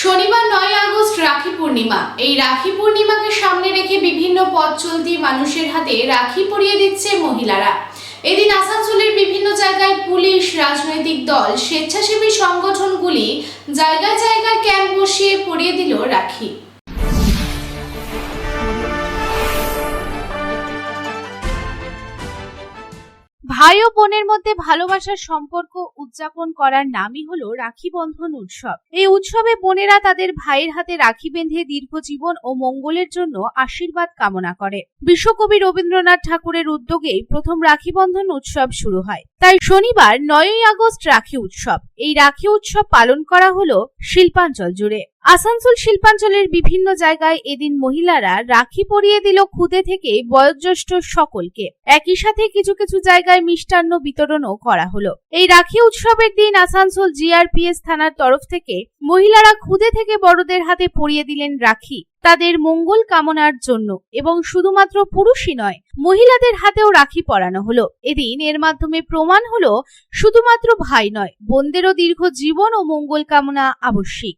শনিবার 9 আগস্ট রাখি পূর্ণিমা। এই রাখি পূর্ণিমাকে সামনে রেখে বিভিন্ন পথ চলতি মানুষের হাতে রাখি পরিয়ে দিচ্ছে মহিলারা। এদিন আসানসোলের বিভিন্ন জায়গায় পুলিশ, রাজনৈতিক দল, স্বেচ্ছাসেবী সংগঠনগুলি জায়গায় জায়গায় ক্যাম্প বসিয়ে পরিয়ে দিল রাখি। ভাই ও বোনের মধ্যে ভালোবাসার সম্পর্ক উদযাপন করার নামই হলো রাখি বন্ধন উৎসব। এই উৎসবে বোনেরা তাদের ভাইয়ের হাতে রাখি বেঁধে দীর্ঘ জীবন ও মঙ্গলের জন্য আশীর্বাদ কামনা করে। বিশ্বকবি রবীন্দ্রনাথ ঠাকুরের উদ্যোগে প্রথম রাখি বন্ধন উৎসব শুরু হয়। তাই শনিবার 9 আগস্ট রাখি উৎসব। এই রাখি উৎসব পালন করা হলো শিল্পাঞ্চল জুড়ে। আসানসোল শিল্পাঞ্চলের বিভিন্ন জায়গায় এদিন মহিলারা রাখি পরিয়ে দিল ক্ষুদে থেকে বয়োজ্যেষ্ঠ সকলকে। একই সাথে কিছু কিছু জায়গায় মিষ্টান্ন বিতরণও করা হলো। এই রাখি উৎসবের দিন আসানসোল জিআরপিএস থানার তরফ থেকে মহিলারা ক্ষুদে থেকে বড়দের হাতে পরিয়ে দিলেন রাখি তাদের মঙ্গল কামনার জন্য, এবং শুধুমাত্র পুরুষই নয়, মহিলাদের হাতেও রাখি পরানো হলো। এদিন এর মাধ্যমে প্রমাণ হলো শুধুমাত্র ভাই নয়, বোনদেরও দীর্ঘ জীবন ও মঙ্গল কামনা আবশ্যিক।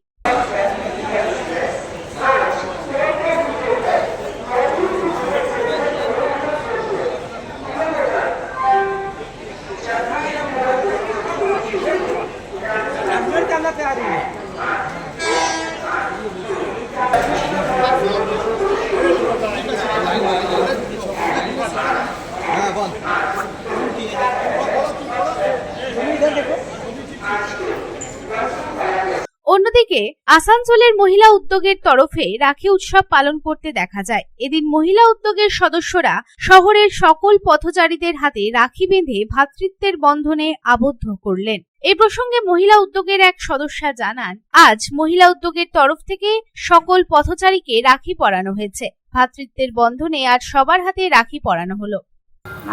অন্যদিকে আসানসোলের মহিলা উদ্যোগের তরফে রাখি উৎসব পালন করতে দেখা যায়। এদিন মহিলা উদ্যোগের সদস্যরা শহরের সকল পথচারীদের হাতে রাখি বেঁধে ভ্রাতৃত্বের বন্ধনে আবদ্ধ করলেন। এই প্রসঙ্গে মহিলা উদ্যোগের এক সদস্যা জানান, আজ মহিলা উদ্যোগের তরফ থেকে সকল পথচারীকে রাখি পরানো হয়েছে। ভ্রাতৃত্বের বন্ধনে আজ সবার হাতে রাখি পরানো হলো।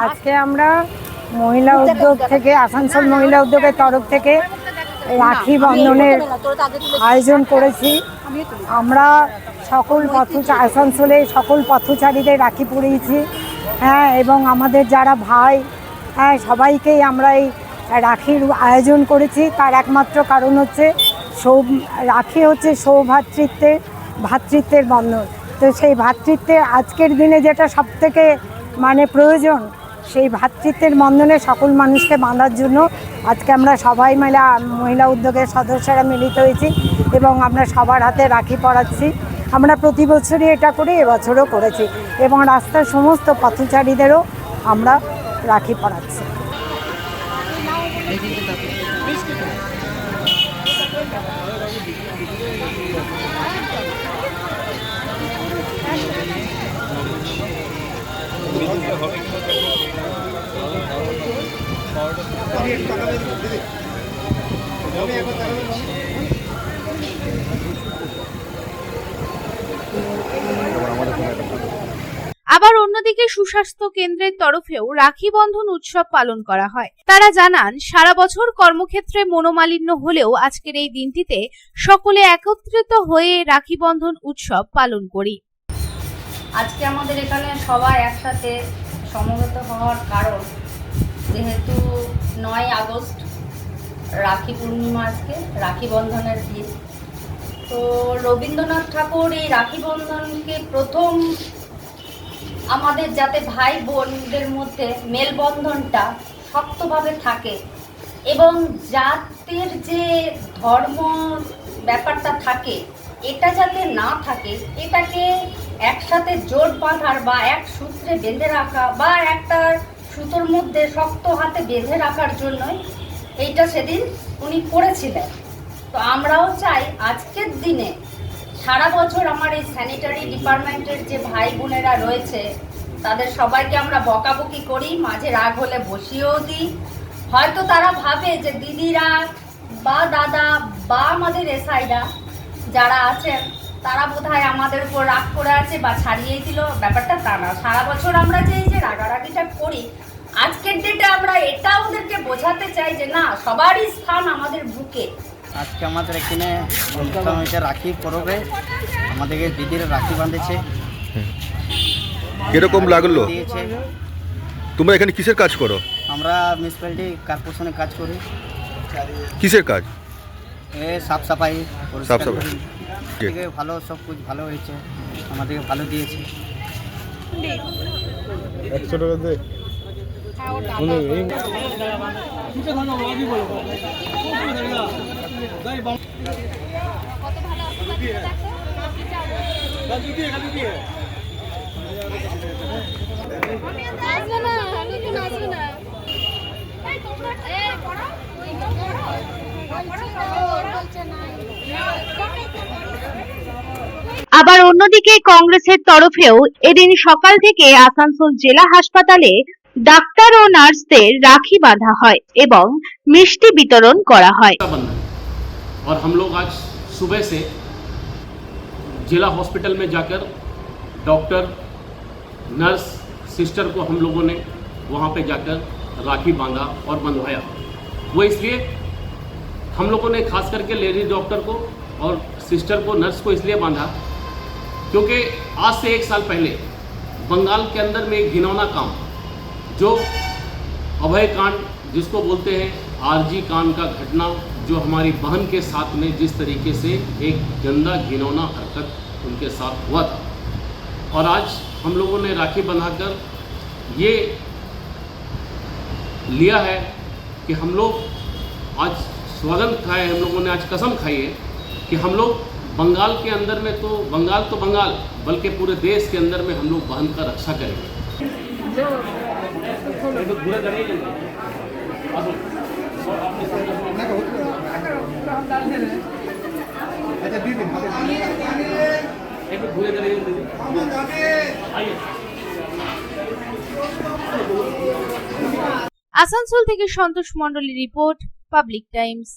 আজকে আমরা মহিলা উদ্যোগ থেকে, আসানসোল মহিলা উদ্যোগের তরফ থেকে রাখি বন্ধনের আয়োজন করেছি। আমরা আসানসোলে সকল পথচারীদের রাখি পরিয়েছি, এবং আমাদের যারা ভাই, সবাইকেই আমরা এই রাখির আয়োজন করেছি। তার একমাত্র কারণ হচ্ছে রাখি হচ্ছে ভ্রাতৃত্বের বন্ধন। তো সেই ভ্রাতৃত্বের আজকের দিনে যেটা সবথেকে প্রয়োজন, সেই ভ্রাতৃত্বের বন্ধনে সকল মানুষকে বাঁধার জন্য আজকে আমরা সবাই মিলে মহিলা উদ্যোগের সদস্যরা মিলিত হয়েছি এবং আমরা সবার হাতে রাখি পরাচ্ছি। আমরা প্রতি বছরই এটা করি, এবছরও করেছি, এবং রাস্তার সমস্ত পথচারীদেরও আমরা রাখি পরাচ্ছি। আবার অন্যদিকে সুস্বাস্থ্য কেন্দ্রের তরফেও রাখি বন্ধন উৎসব পালন করা হয়। তারা জানান, সারা বছর কর্মক্ষেত্রে মনোমালিন্য হলেও আজকের এই দিনটিতে সকলে একত্রিত হয়ে রাখি বন্ধন উৎসব পালন করি। আজকে আমাদের এখানে সবাই একসাথে সমবেত হওয়ার কারণ, যেহেতু 9 আগস্ট রাখি পূর্ণিমা, আজকে রাখি বন্ধনের দিন। তো রবীন্দ্রনাথ ঠাকুর এই রাখি বন্ধনকে প্রথম আমাদের যাতে ভাই বোনদের মধ্যে মেলবন্ধনটা শক্তভাবে থাকে এবং জাতের যে ধর্ম ব্যাপারটা থাকে এটা যাতে না থাকে, এটাকে একসাথে জোট বাঁধার বা এক সূত্রে বেঁধে রাখা বা একটা সুতোর মধ্যে শক্ত হাতে বেঁধে রাখার জন্যই এইটা সেদিন উনি করেছিলেন। তো আমরাও চাই আজকের দিনে সারা বছর আমার এই স্যানিটারি ডিপার্টমেন্টের যে ভাই বোনেরা রয়েছে তাদের সবাইকে আমরা বকাবকি করি, মাঝে রাগ হলে বসিয়েও দিই। হয়তো তারা ভাবে যে দিদিরা বা দাদা বা আমাদের এসআইরা যারা আছেন তারা বোধহয় আমাদের উপর রাগ করে আছে বা ছাড়িয়ে দিল, ব্যাপারটা তা না। সারা বছর আমরা যে এই যে রাগারাগিটা করি, আজকের ডেটে আমরা এটা ওদেরকে বোঝাতে চাই যে না, সবারই স্থান আমাদের বুকে। আজকে আমাদের এখানে অনুষ্ঠান হয়েছে রাখি পরবে, আমাদেরকে দিদিরা রাখি বাঁধেছে। কিরকম লাগলো? তোমরা এখানে কিসের কাজ করো? আমরা মিউনিসিপ্যালিটি কর্পোরেশনে কাজ করি। কিসের কাজ? সাফ সাফাই। থেকে ভালো, সব কিছু ভালো হয়েছে, আমাদেরকে ভালো দিয়েছে। 100 টাকা দে আবার অন্যদিকে কংগ্রেসের তরফেও এদিন সকাল থেকে আসানসোল জেলা হাসপাতালে ডাক্তার ও নার্সদের রাখি বাঁধা হয় এবং মিষ্টি বিতরণ করা হয়। बंधन और हम लोग आज सुबह से जिला हॉस्पिटल में जाकर डॉक्टर, नर्स, सिस्टर को हम लोगों ने वहाँ पे जाकर राखी बांधा और बंधवाया। वो इसलिए हम लोगों ने खास करके लेडीज डॉक्टर को और सिस्टर को, नर्स को इसलिए बांधा क्योंकि आज से 1 साल पहले बंगाल के अंदर में एक घिनौना काम, जो अभय कांड जिसको बोलते हैं, आरजी कांड का घटना, जो हमारी बहन के साथ में जिस तरीके से एक गंदा घिनौना हरकत उनके साथ हुआ था। और आज हम लोगों ने राखी बंधाकर ये लिया है कि हम लोग आज सौगंध खाए, हम लोगों ने आज कसम खाई है कि हम लोग बंगाल के अंदर में तो बंगाल बल्कि पूरे देश के अंदर में हम लोग बहन का रक्षा करेंगे। আসানসোল থেকে সন্তোষ মণ্ডলের রিপোর্ট, পাবলিক টাইমস।